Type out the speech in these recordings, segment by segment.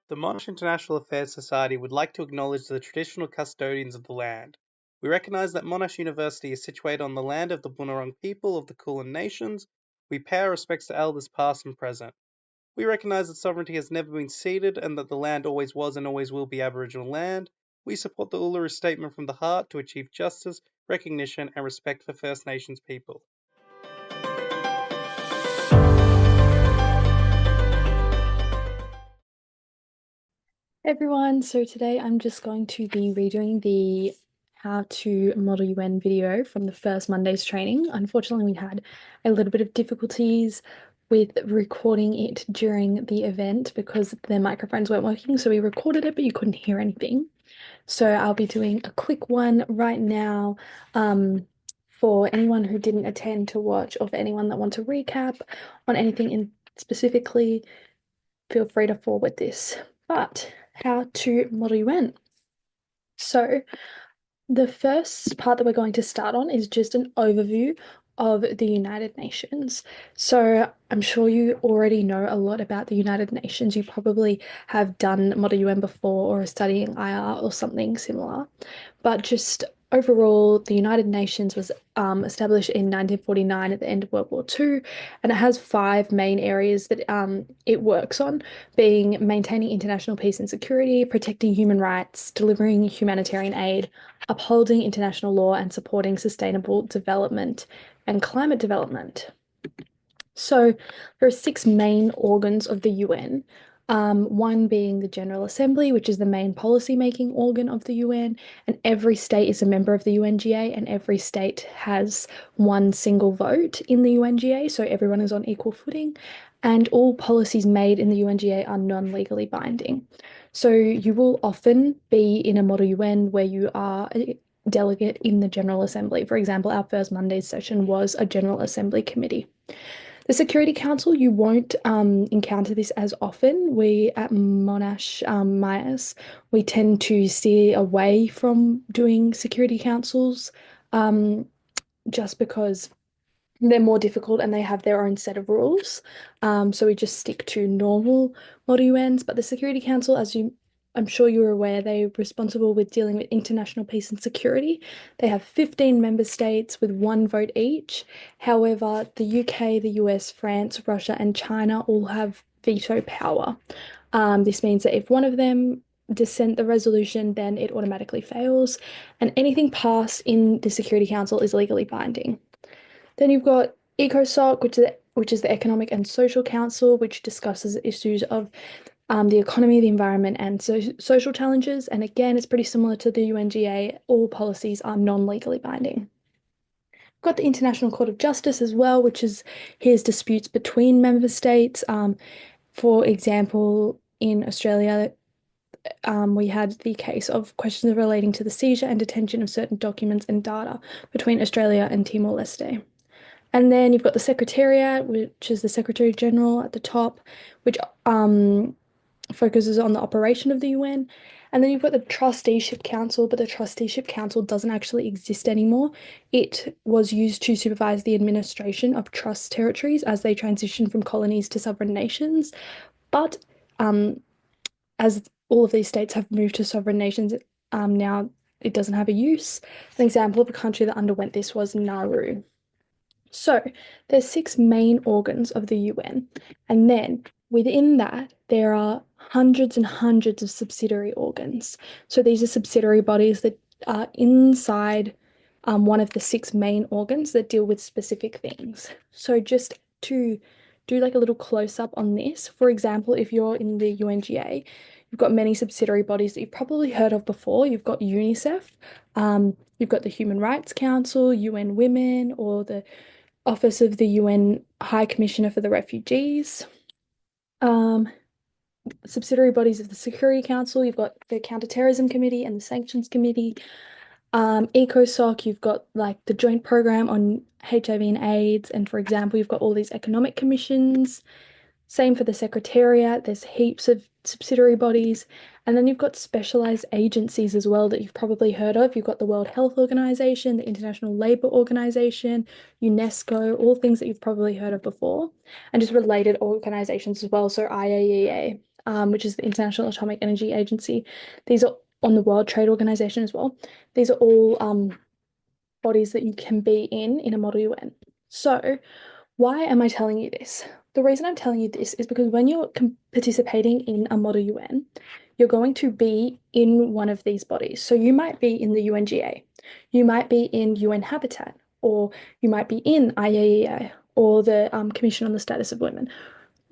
The Monash International Affairs Society would like to acknowledge the traditional custodians of the land. We recognise that Monash University is situated on the land of the Bunurong people of the Kulin Nations. We pay our respects to elders past and present. We recognise that sovereignty has never been ceded and that the land always was and always will be Aboriginal land. We support the Uluru Statement from the Heart to achieve justice, recognition and respect for First Nations people. Everyone, so today I'm just going to be redoing the how to model UN video from the first Monday's training. Unfortunately, we had a little bit of difficulties with recording it during the event because their microphones weren't working, so we recorded it but you couldn't hear anything. So I'll be doing a quick one right now for anyone who didn't attend to watch or for anyone that wants to recap on anything in specifically, feel free to forward this. But how to model UN. So the first part that we're going to start on is just an overview of the United Nations. So I'm sure you already know a lot about the United Nations. You probably have done Model UN before or are studying IR or something similar. But just overall, the United Nations was established in 1949 at the end of World War II, and it has 5 main areas that it works on, being maintaining international peace and security, protecting human rights, delivering humanitarian aid, upholding international law, and supporting sustainable development and climate development. So there are 6 main organs of the UN. One being the General Assembly, which is the main policy-making organ of the UN, and every state is a member of the UNGA, and every state has one single vote in the UNGA, so everyone is on equal footing, and all policies made in the UNGA are non-legally binding. So you will often be in a Model UN where you are a delegate in the General Assembly. For example, our first Monday's session was a General Assembly committee. The Security Council, you won't encounter this as often. We at Monash MIAS, we tend to steer away from doing Security Councils just because they're more difficult and they have their own set of rules. So we just stick to normal Model UNs. But the Security Council, I'm sure you're aware, they're responsible with dealing with international peace and security. They have 15 member states with 1 vote each. However, the UK, the US, France, Russia, and China all have veto power. This means that if one of them dissent the resolution, then it automatically fails, and anything passed in the Security Council is legally binding. Then you've got ECOSOC, which is the Economic and Social Council, which discusses issues of the economy, the environment, and social challenges. And again, it's pretty similar to the UNGA. All policies are non-legally binding. We've got the International Court of Justice as well, which hears disputes between member states. For example, in Australia, we had the case of questions relating to the seizure and detention of certain documents and data between Australia and Timor-Leste. And then you've got the Secretariat, which is the Secretary General at the top, which focuses on the operation of the UN. And then you've got the Trusteeship Council, but the Trusteeship Council doesn't actually exist anymore. It was used to supervise the administration of trust territories as they transition from colonies to sovereign nations. But as all of these states have moved to sovereign nations, now it doesn't have a use. An example of a country that underwent this was Nauru. So there's 6 main organs of the UN, and then within that there are hundreds and hundreds of subsidiary organs. So these are subsidiary bodies that are inside one of the 6 main organs that deal with specific things. So just to do like a little close-up on this, for example, if you're in the UNGA, you've got many subsidiary bodies that you've probably heard of before. You've got UNICEF, you've got the Human Rights Council, UN Women, or the Office of the UN High Commissioner for the Refugees. Subsidiary bodies of the Security Council, you've got the Counterterrorism Committee and the Sanctions Committee. ECOSOC, you've got like the Joint Program on HIV and AIDS, and for example, you've got all these economic commissions. Same for the Secretariat, there's heaps of subsidiary bodies. And then you've got specialized agencies as well that you've probably heard of. You've got the World Health Organization, the International Labour Organization, UNESCO, all things that you've probably heard of before, and just related organizations as well, so IAEA. which is the International Atomic Energy Agency. These are on the World Trade Organization as well. These are all bodies that you can be in a Model UN. So why am I telling you this? The reason I'm telling you this is because when you're participating in a Model UN, you're going to be in one of these bodies. So you might be in the UNGA, you might be in UN Habitat, or you might be in IAEA or the Commission on the Status of Women.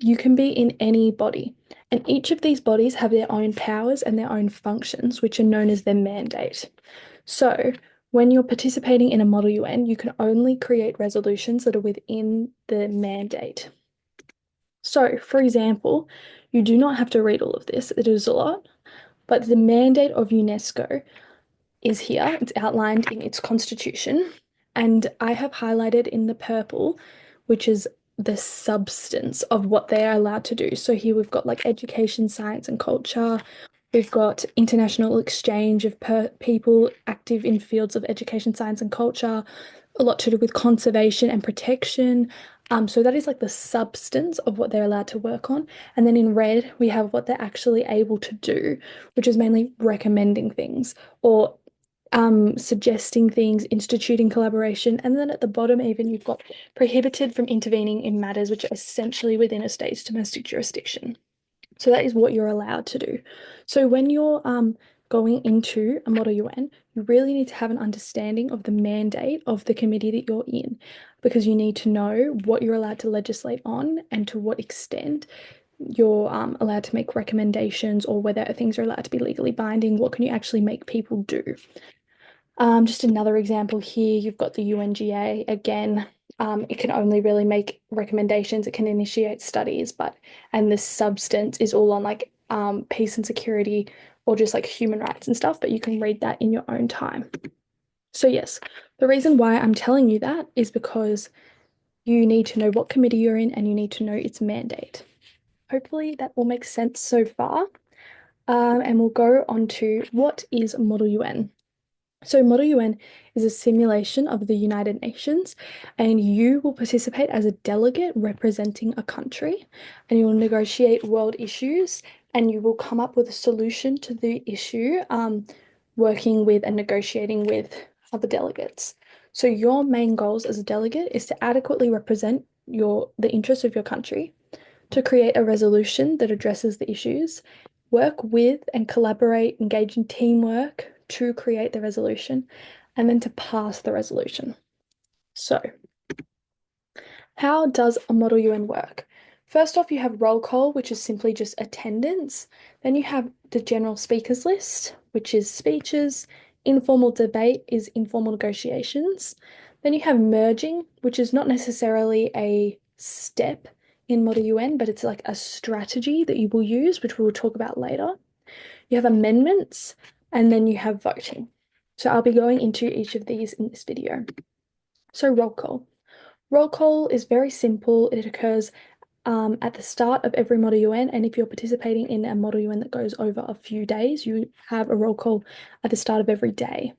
You can be in any body, and each of these bodies have their own powers and their own functions, which are known as their mandate. So when you're participating in a Model UN, you can only create resolutions that are within the mandate. So, for example, you do not have to read all of this, it is a lot, but the mandate of UNESCO is here. It's outlined in its constitution, and I have highlighted in the purple, which is the substance of what they are allowed to do. So here we've got like education, science, and culture. We've got international exchange of people active in fields of education, science, and culture, a lot to do with conservation and protection. So that is like the substance of what they're allowed to work on. And then in red, we have what they're actually able to do, which is mainly recommending things or suggesting things, instituting collaboration. And then at the bottom, even you've got prohibited from intervening in matters which are essentially within a state's domestic jurisdiction. So that is what you're allowed to do. So when you're going into a Model UN, you really need to have an understanding of the mandate of the committee that you're in, because you need to know what you're allowed to legislate on and to what extent you're allowed to make recommendations, or whether things are allowed to be legally binding. What can you actually make people do? Just another example here, you've got the UNGA. Again, it can only really make recommendations, it can initiate studies, and the substance is all on like peace and security or just like human rights and stuff, but you can read that in your own time. So yes, the reason why I'm telling you that is because you need to know what committee you're in and you need to know its mandate. Hopefully that all makes sense so far. And we'll go on to what is Model UN. So Model UN is a simulation of the United Nations, and you will participate as a delegate representing a country, and you will negotiate world issues, and you will come up with a solution to the issue, working with and negotiating with other delegates. So your main goals as a delegate is to adequately represent the interests of your country, to create a resolution that addresses the issues, work with and collaborate, engage in teamwork to create the resolution, and then to pass the resolution. So, how does a Model UN work? First off, you have roll call, which is simply just attendance. Then you have the general speakers list, which is speeches. Informal debate is informal negotiations. Then you have merging, which is not necessarily a step in Model UN, but it's like a strategy that you will use, which we will talk about later. You have amendments, and then you have voting. So I'll be going into each of these in this video. So roll call. Roll call is very simple. It occurs at the start of every Model UN, and if you're participating in a Model UN that goes over a few days, you have a roll call at the start of every day.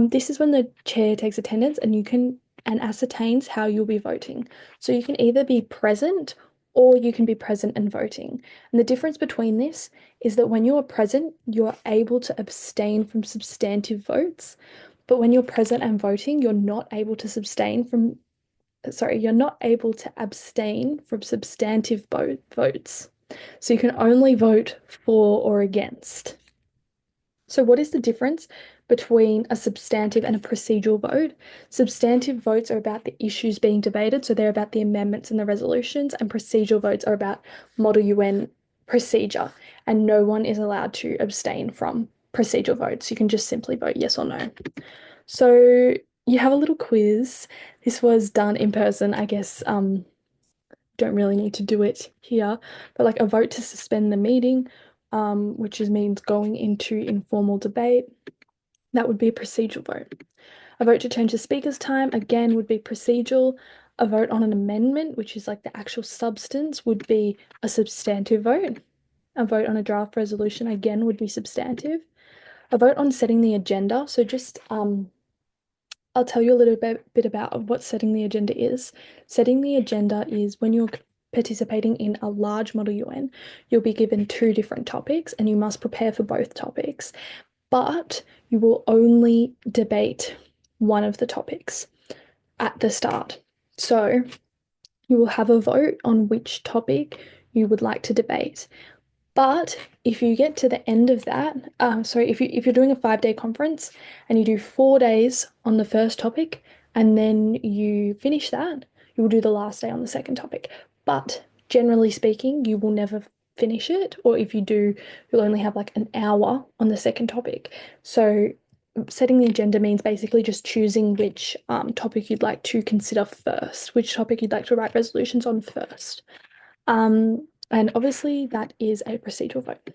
This is when the chair takes attendance and ascertains how you'll be voting. So you can either be present or you can be present and voting. And the difference between this is that when you're present, you're able to abstain from substantive votes, but when you're present and voting, you're not able to abstain from substantive votes. So you can only vote for or against. So what is the difference between a substantive and a procedural vote? Substantive votes are about the issues being debated, so they're about the amendments and the resolutions, and procedural votes are about Model UN procedure, and no one is allowed to abstain from procedural votes. You can just simply vote yes or no. So you have a little quiz. This was done in person, I guess. Don't really need to do it here, but like a vote to suspend the meeting, which means going into informal debate. That would be a procedural vote. A vote to change the speaker's time, again, would be procedural. A vote on an amendment, which is like the actual substance, would be a substantive vote. A vote on a draft resolution, again, would be substantive. A vote on setting the agenda. So just I'll tell you a little bit about what setting the agenda is. Setting the agenda is when you're participating in a large Model UN, you'll be given two different topics and you must prepare for both topics. But you will only debate one of the topics at the start. So you will have a vote on which topic you would like to debate. But if you get to the end of that, if you're doing a 5-day conference and you do 4 days on the first topic and then you finish that, you will do the last day on the second topic. But generally speaking, you will never finish it, or if you do, you'll only have like an hour on the second topic. So setting the agenda means basically just choosing which topic you'd like to consider first, which topic you'd like to write resolutions on first. And obviously that is a procedural vote.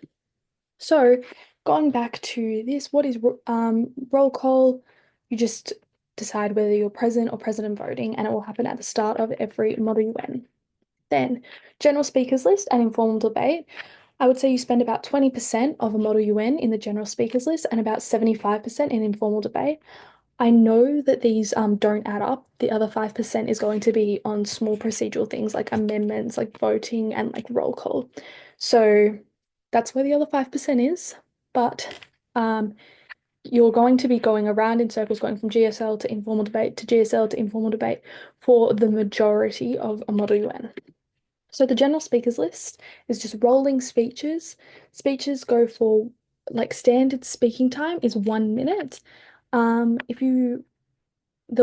So going back to this, what is roll call? You just decide whether you're present or present voting, and it will happen at the start of every Model UN. Then general speakers list and informal debate. I would say you spend about 20% of a Model UN in the general speakers list and about 75% in informal debate. I know that these don't add up. The other 5% is going to be on small procedural things like amendments, like voting, and like roll call. So that's where the other 5% is. But you're going to be going around in circles, going from GSL to informal debate to GSL to informal debate for the majority of a Model UN. So the general speakers list is just rolling speeches. Speeches go for like standard speaking time is 1 minute. The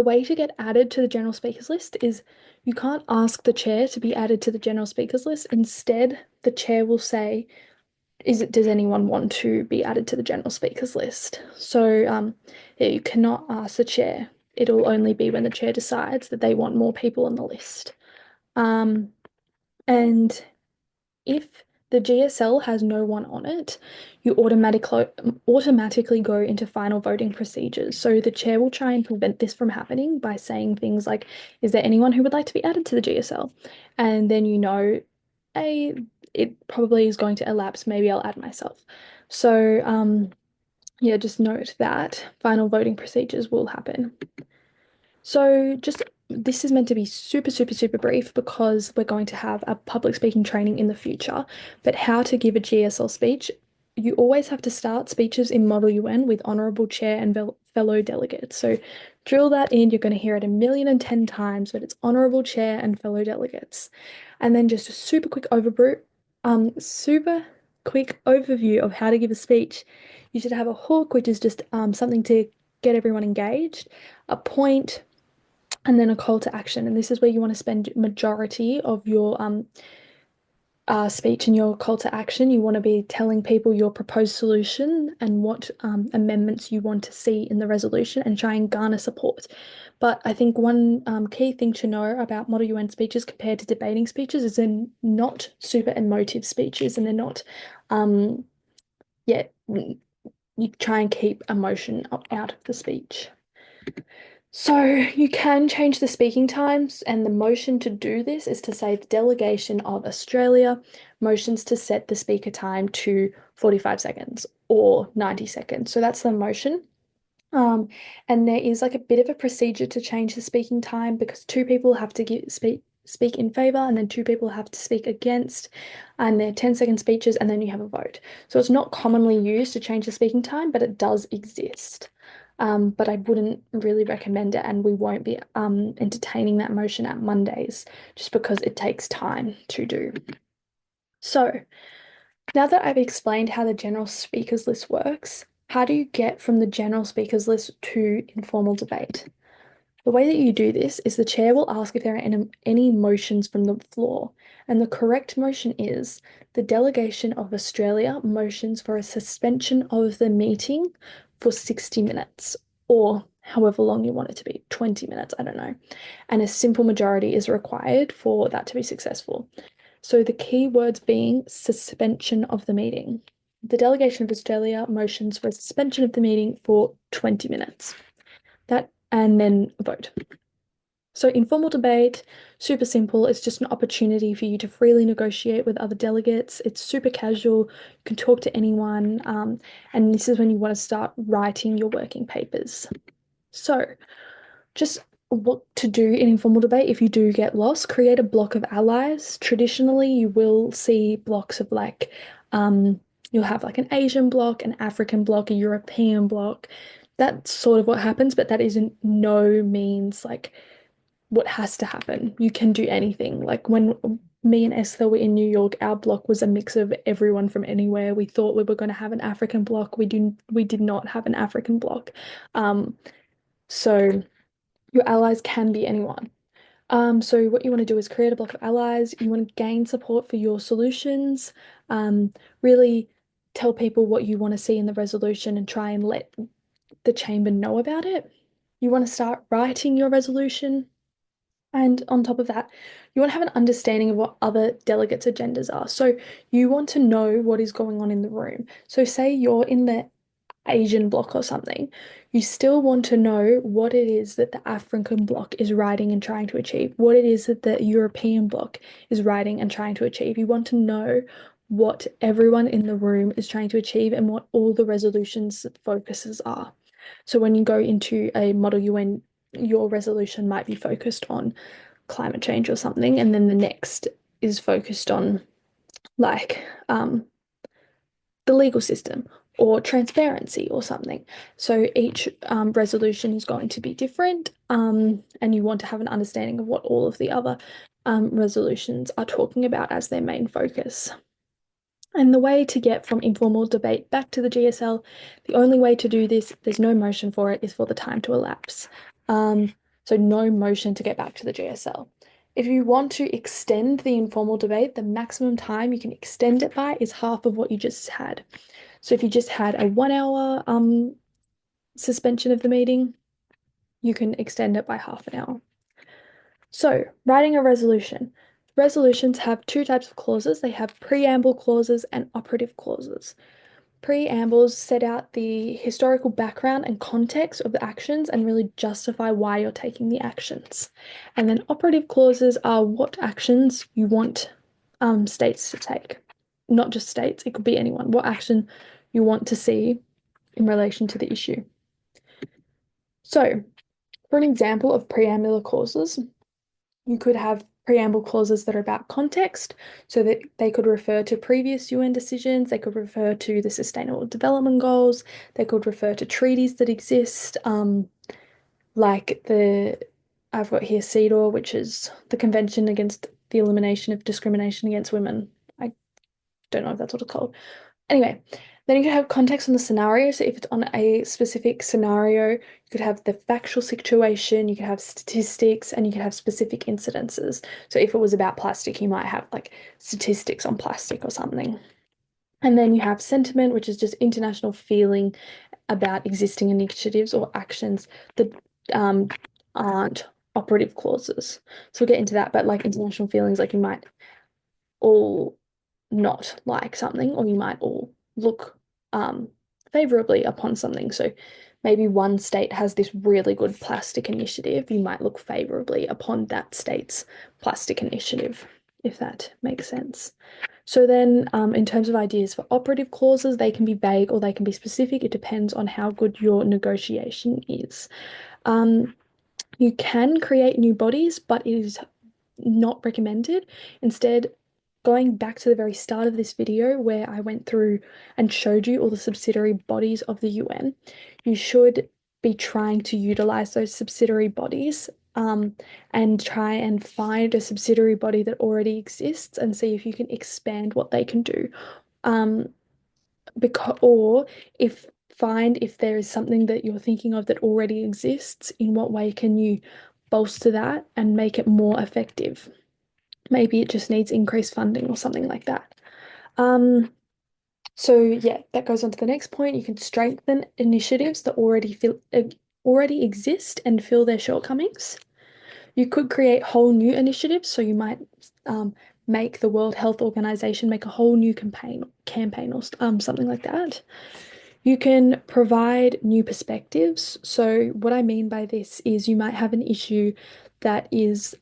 way to get added to the general speakers list is you can't ask the chair to be added to the general speakers list. Instead, the chair will say, does anyone want to be added to the general speakers list? So yeah, you cannot ask the chair. It'll only be when the chair decides that they want more people on the list. And if the GSL has no one on it, you automatically go into final voting procedures. So the chair will try and prevent this from happening by saying things like, is there anyone who would like to be added to the GSL? And then it probably is going to elapse, maybe I'll add myself. So yeah, just note that final voting procedures will happen. So just this is meant to be super, super, super brief because we're going to have a public speaking training in the future. But how to give a GSL speech, you always have to start speeches in Model UN with honourable chair and fellow delegates. So drill that in. You're going to hear it 1,010,000 times, but it's honourable chair and fellow delegates. And then just a super quick overview of how to give a speech. You should have a hook, which is just something to get everyone engaged, a point, and then a call to action. And this is where you want to spend majority of your speech and your call to action. You want to be telling people your proposed solution and what amendments you want to see in the resolution and try and garner support. But I think one key thing to know about Model UN speeches compared to debating speeches is they're not super emotive speeches and they're not, you try and keep emotion out of the speech. So you can change the speaking times, and the motion to do this is to say the delegation of Australia motions to set the speaker time to 45 seconds or 90 seconds. So that's the motion. And there is like a bit of a procedure to change the speaking time because two people have to speak in favor and then two people have to speak against, and they're 10-second speeches, and then you have a vote. So it's not commonly used to change the speaking time, but it does exist. But I wouldn't really recommend it, and we won't be entertaining that motion at Mondays just because it takes time to do. So now that I've explained how the general speakers list works, how do you get from the general speakers list to informal debate? The way that you do this is the chair will ask if there are any motions from the floor, and the correct motion is the delegation of Australia motions for a suspension of the meeting for 60 minutes, or however long you want it to be, 20 minutes, I don't know. And a simple majority is required for that to be successful. So the key words being suspension of the meeting. The delegation of Australia motions for a suspension of the meeting for 20 minutes. And then vote. So informal debate, super simple. It's just an opportunity for you to freely negotiate with other delegates. It's super casual. You can talk to anyone. And this is when you want to start writing your working papers. So just what to do in informal debate if you do get lost. Create a block of allies. Traditionally, you will see blocks of like, you'll have like an Asian block, an African block, a European block. That's sort of what happens, but that isn't no means like what has to happen. You can do anything. Like when me and Esther were in New York, our block was a mix of everyone from anywhere. We thought we were going to have an African block. We did not have an African block. Um, so your allies can be anyone. So what you want to do is create a block of allies. You want to gain support for your solutions. Really tell people what you want to see in the resolution and try and let the chamber know about it. You want to start writing your resolution. And on top of that, you want to have an understanding of what other delegates' agendas are. So you want to know what is going on in the room. So say you're in the Asian bloc or something, you still want to know what it is that the African bloc is writing and trying to achieve, what it is that the European bloc is writing and trying to achieve. You want to know what everyone in the room is trying to achieve and what all the resolutions focuses are. So when you go into a Model UN, your resolution might be focused on climate change or something, and then the next is focused on like the legal system or transparency or something. So each resolution is going to be different, and you want to have an understanding of what all of the other resolutions are talking about as their main focus. And the way to get from informal debate back to the GSL, the only way to do this, there's no motion for it, is for the time to elapse. So no motion to get back to the GSL. If you want to extend the informal debate, the maximum time you can extend it by is half of what you just had. So if you just had a 1 hour suspension of the meeting, you can extend it by half an hour. So writing a resolution. Resolutions have two types of clauses. They have preamble clauses and operative clauses. Preambles set out the historical background and context of the actions and really justify why you're taking the actions. And then operative clauses are what actions you want states to take. Not just states, it could be anyone. What action you want to see in relation to the issue. So, for an example of preambular clauses, you could have preamble clauses that are about context, so that they could refer to previous UN decisions, they could refer to the Sustainable Development Goals, they could refer to treaties that exist, like I've got here CEDAW, which is the Convention Against the Elimination of Discrimination Against Women. I don't know if that's what it's called. Anyway, then you could have context on the scenario. So if it's on a specific scenario, you could have the factual situation, you could have statistics, and you could have specific incidences. So if it was about plastic, you might have like statistics on plastic or something. And then you have sentiment, which is just international feeling about existing initiatives or actions that aren't operative clauses. So we'll get into that, but like international feelings, like you might all not like something, or you might all look favorably upon something. So maybe one state has this really good plastic initiative, you might look favorably upon that state's plastic initiative, if that makes sense. So then, in terms of ideas for operative clauses, they can be vague or they can be specific. It depends on how good your negotiation is. You can create new bodies, but it is not recommended. Instead, going back to the very start of this video where I went through and showed you all the subsidiary bodies of the UN, you should be trying to utilize those subsidiary bodies, and try and find a subsidiary body that already exists and see if you can expand what they can do. Or find if there is something that you're thinking of that already exists, in what way can you bolster that and make it more effective? Maybe it just needs increased funding or something like that. So yeah, that goes on to the next point. You can strengthen initiatives that already exist and fill their shortcomings. You could create whole new initiatives. So you might make the World Health Organization make a whole new campaign or something like that. You can provide new perspectives. So what I mean by this is you might have an issue that is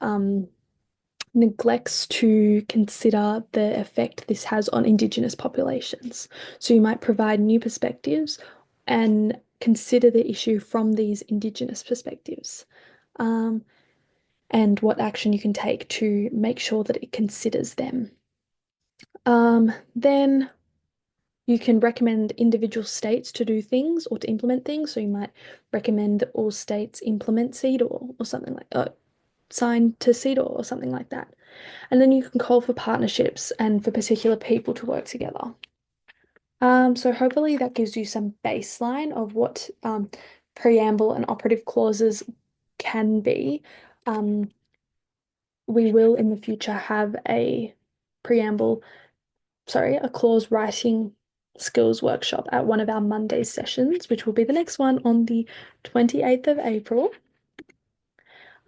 neglects to consider the effect this has on Indigenous populations. So you might provide new perspectives and consider the issue from these Indigenous perspectives. and what action you can take to make sure that it considers them. Then you can recommend individual states to do things or to implement things. So you might recommend that all states implement CEDAW or something like sign to CEDAW or something like that. And then you can call for partnerships and for particular people to work together. So hopefully that gives you some baseline of what preamble and operative clauses can be. We will in the future have a clause writing skills workshop at one of our Monday sessions, which will be the next one on the 28th of April.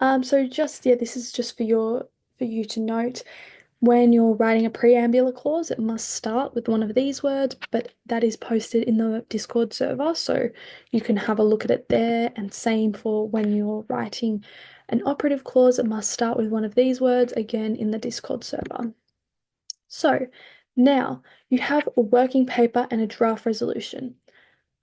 So this is just for you to note. When you're writing a preambular clause, it must start with one of these words, but that is posted in the Discord server, so you can have a look at it there. And same for when you're writing an operative clause, it must start with one of these words, again in the Discord server. So now you have a working paper and a draft resolution.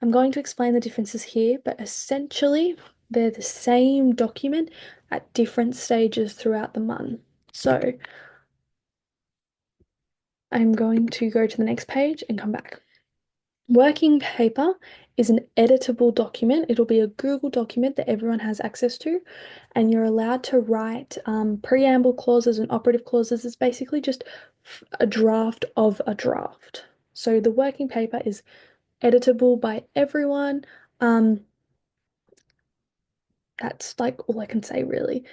I'm going to explain the differences here, but essentially they're the same document at different stages throughout the MUN. So I'm going to go to the next page and come back. Working paper is an editable document. It'll be a Google document that everyone has access to, and you're allowed to write preamble clauses and operative clauses. It's basically just a draft of a draft. So the working paper is editable by everyone. That's like all I can say, really.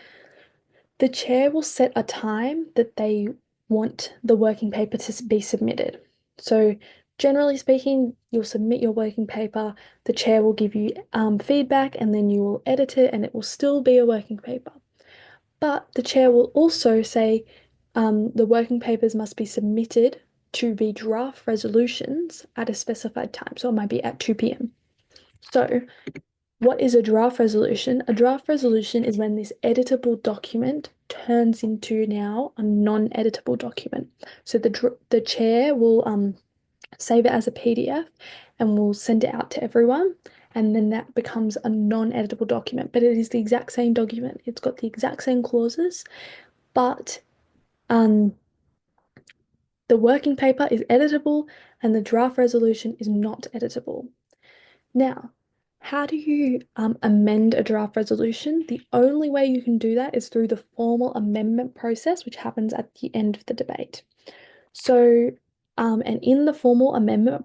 The chair will set a time that they want the working paper to be submitted. So, generally speaking, you'll submit your working paper, the chair will give you feedback, and then you will edit it, and it will still be a working paper. But the chair will also say the working papers must be submitted to be draft resolutions at a specified time. So, it might be at 2 p.m. So, what is a draft resolution? A draft resolution is when this editable document turns into now a non-editable document. So the chair will save it as a PDF and will send it out to everyone, and then that becomes a non-editable document. But it is the exact same document. It's got the exact same clauses, but the working paper is editable and the draft resolution is not editable. Now, how do you amend a draft resolution? The only way you can do that is through the formal amendment process, which happens at the end of the debate. So, and in the formal amendment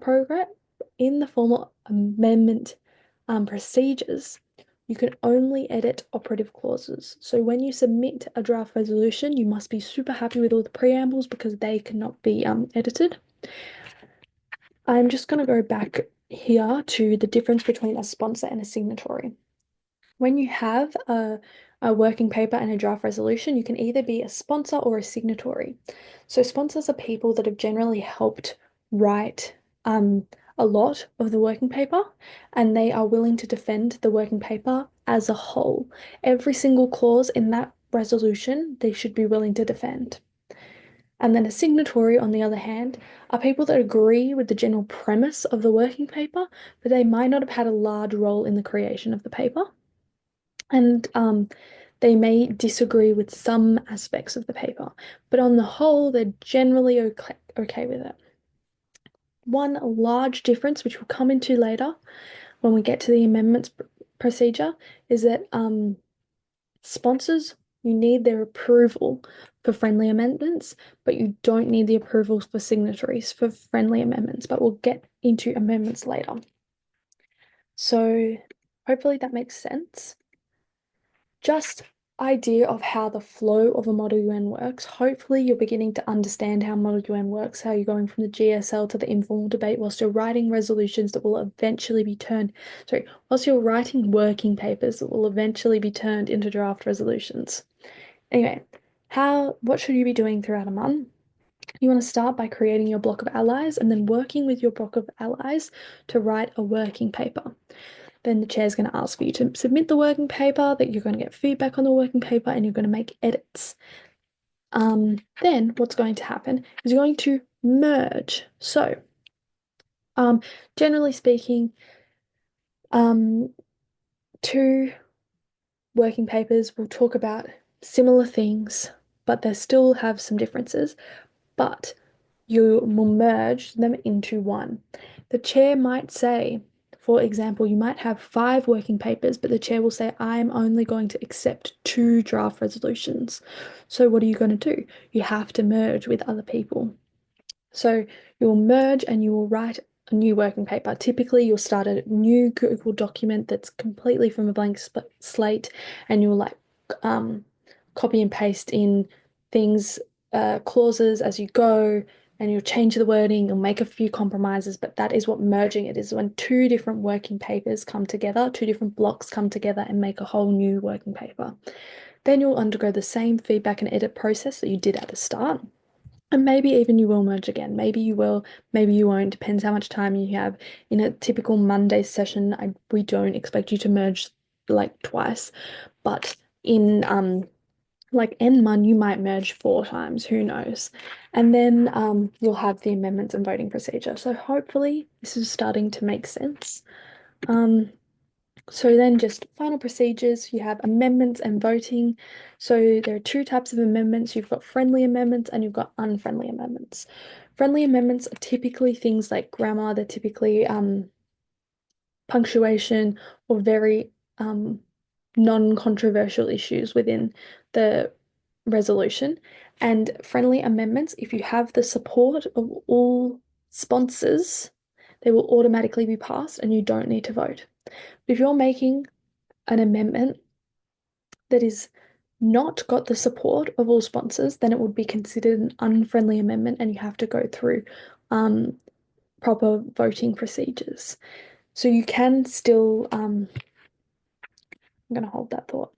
procedures, you can only edit operative clauses. So when you submit a draft resolution, you must be super happy with all the preambles because they cannot be edited. I'm just going to go back here to the difference between a sponsor and a signatory. When you have a working paper and a draft resolution, you can either be a sponsor or a signatory. So sponsors are people that have generally helped write a lot of the working paper, and they are willing to defend the working paper as a whole. Every single clause in that resolution, they should be willing to defend. And then a signatory, on the other hand, are people that agree with the general premise of the working paper, but they might not have had a large role in the creation of the paper. And they may disagree with some aspects of the paper, but on the whole, they're generally okay with it. One large difference, which we'll come into later when we get to the amendments procedure, is that sponsors, you need their approval for friendly amendments, but you don't need the approval for signatories for friendly amendments, but we'll get into amendments later. So hopefully that makes sense. Just idea of how the flow of a Model UN works. Hopefully you're beginning to understand how Model UN works, how you're going from the GSL to the informal debate whilst you're writing resolutions that will eventually be whilst you're writing working papers that will eventually be turned into draft resolutions. Anyway, what should you be doing throughout a MUN? You want to start by creating your block of allies and then working with your block of allies to write a working paper. Then the chair's going to ask for you to submit the working paper, that you're going to get feedback on the working paper, and you're going to make edits. Then what's going to happen is you're going to merge. So, generally speaking, two working papers will talk about similar things, but they still have some differences, but you will merge them into one. The chair might say, for example, you might have 5 working papers, but the chair will say, I'm only going to accept 2 draft resolutions. So what are you going to do? You have to merge with other people. So you'll merge and you will write a new working paper. Typically, you'll start a new Google document that's completely from a blank slate, and you'll um, copy and paste in things, clauses as you go, and you'll change the wording, you'll make a few compromises, but that is what merging it is when 2 different working papers come together, 2 different blocks come together and make a whole new working paper. Then you'll undergo the same feedback and edit process that you did at the start. And maybe even you will merge again. Maybe you will, maybe you won't. Depends how much time you have. In a typical Monday session, we don't expect you to merge like twice. But in like NMUN, you might merge 4 times, who knows? And then you'll have the amendments and voting procedure. So hopefully this is starting to make sense. So then just final procedures, you have amendments and voting. So there are 2 types of amendments. You've got friendly amendments and you've got unfriendly amendments. Friendly amendments are typically things like grammar, they're typically punctuation or very non-controversial issues within the resolution. And friendly amendments, if you have the support of all sponsors, they will automatically be passed and you don't need to vote. If you're making an amendment that is not got the support of all sponsors, then it would be considered an unfriendly amendment and you have to go through proper voting procedures. So you can still, I'm going to hold that thought.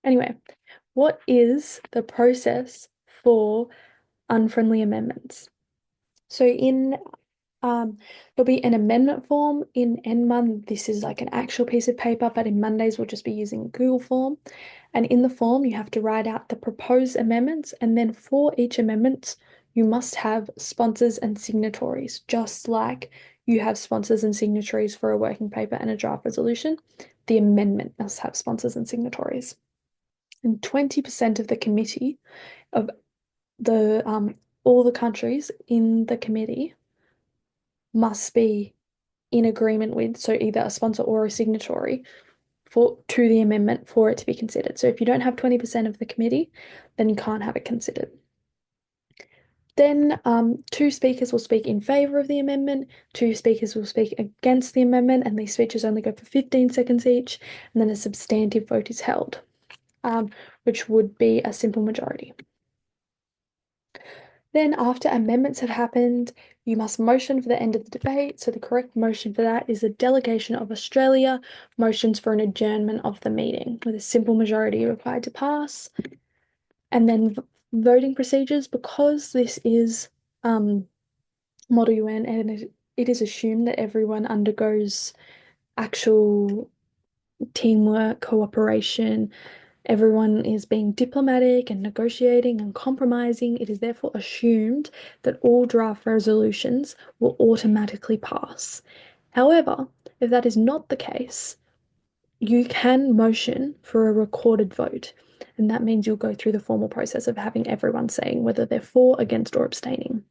Anyway, what is the process for unfriendly amendments? So in there'll be an amendment form in NMUN. This is like an actual piece of paper, but in Mondays we'll just be using a Google form. And in the form, you have to write out the proposed amendments, and then for each amendment, you must have sponsors and signatories, just like you have sponsors and signatories for a working paper and a draft resolution. The amendment must have sponsors and signatories. And 20% of the committee of the all the countries in the committee must be in agreement with, so either a sponsor or a signatory to the amendment for it to be considered. So if you don't have 20% of the committee, then you can't have it considered. Then 2 speakers will speak in favour of the amendment, 2 speakers will speak against the amendment, and these speeches only go for 15 seconds each, and then a substantive vote is held, which would be a simple majority. Then after amendments have happened, you must motion for the end of the debate. So the correct motion for that is the delegation of Australia motions for an adjournment of the meeting with a simple majority required to pass. And then voting procedures, because this is Model UN and it is assumed that everyone undergoes actual teamwork, cooperation, everyone is being diplomatic and negotiating and compromising. It is therefore assumed that all draft resolutions will automatically pass. However, if that is not the case, you can motion for a recorded vote, and that means you'll go through the formal process of having everyone saying whether they're for, against, or abstaining.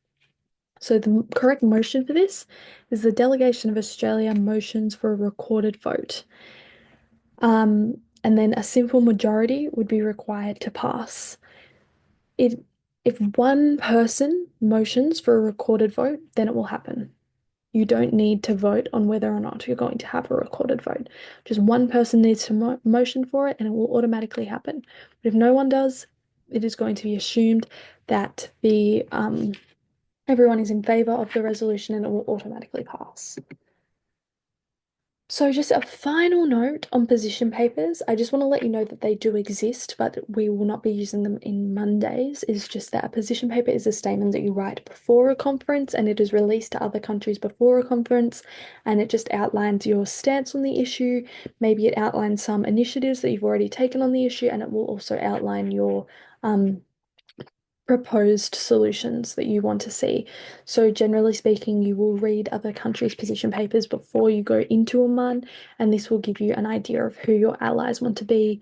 So the correct motion for this is the delegation of Australia motions for a recorded vote. And then a simple majority would be required to pass. If one person motions for a recorded vote, then it will happen. You don't need to vote on whether or not you're going to have a recorded vote. Just one person needs to motion for it and it will automatically happen. But if no one does, it is going to be assumed that the everyone is in favour of the resolution and it will automatically pass. So just a final note on position papers. I just want to let you know that they do exist, but we will not be using them in Mondays. It's just that a position paper is a statement that you write before a conference and it is released to other countries before a conference, and it just outlines your stance on the issue. Maybe it outlines some initiatives that you've already taken on the issue, and it will also outline your proposed solutions that you want to see. So generally speaking, you will read other countries' position papers before you go into a MUN, and this will give you an idea of who your allies want to be.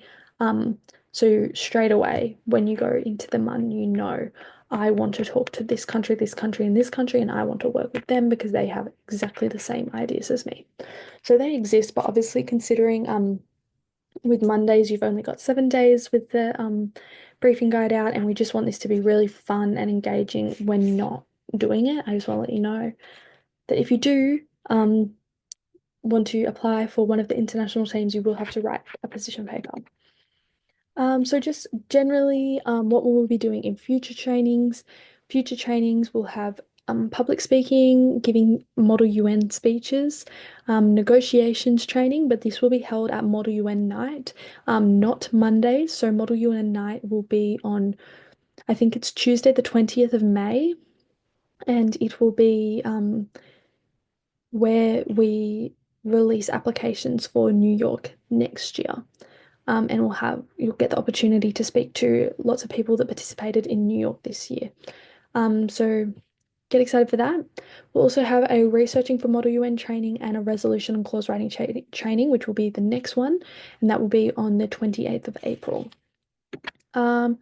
So straight away, when you go into the MUN, you know, I want to talk to this country, and this country, and I want to work with them because they have exactly the same ideas as me. So they exist, but obviously considering with Mondays, you've only got 7 days with the briefing guide out, and we just want this to be really fun and engaging when not doing it. I just want to let you know that if you do want to apply for one of the international teams, you will have to write a position paper. So just generally, what we will be doing in future trainings. Future trainings will have public speaking, giving Model UN speeches, negotiations training, but this will be held at Model UN night, not Monday. So Model UN night will be on, I think it's Tuesday, the 20th of May, and it will be where we release applications for New York next year. And you'll get the opportunity to speak to lots of people that participated in New York this year. So get excited for that. We'll also have a researching for Model UN training and a resolution and clause writing training, which will be the next one, and that will be on the 28th of April. So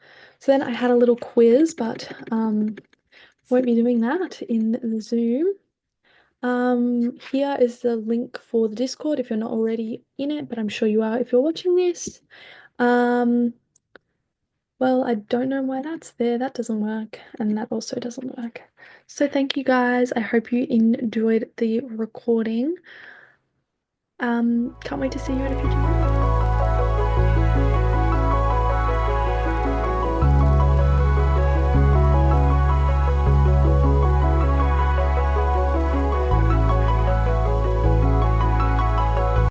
then I had a little quiz, but won't be doing that in the Zoom. Here is the link for the Discord if you're not already in it, but I'm sure you are if you're watching this. Well, I don't know why that's there. That doesn't work, and that also doesn't work. So thank you guys. I hope you enjoyed the recording. Can't wait to see you in a future video.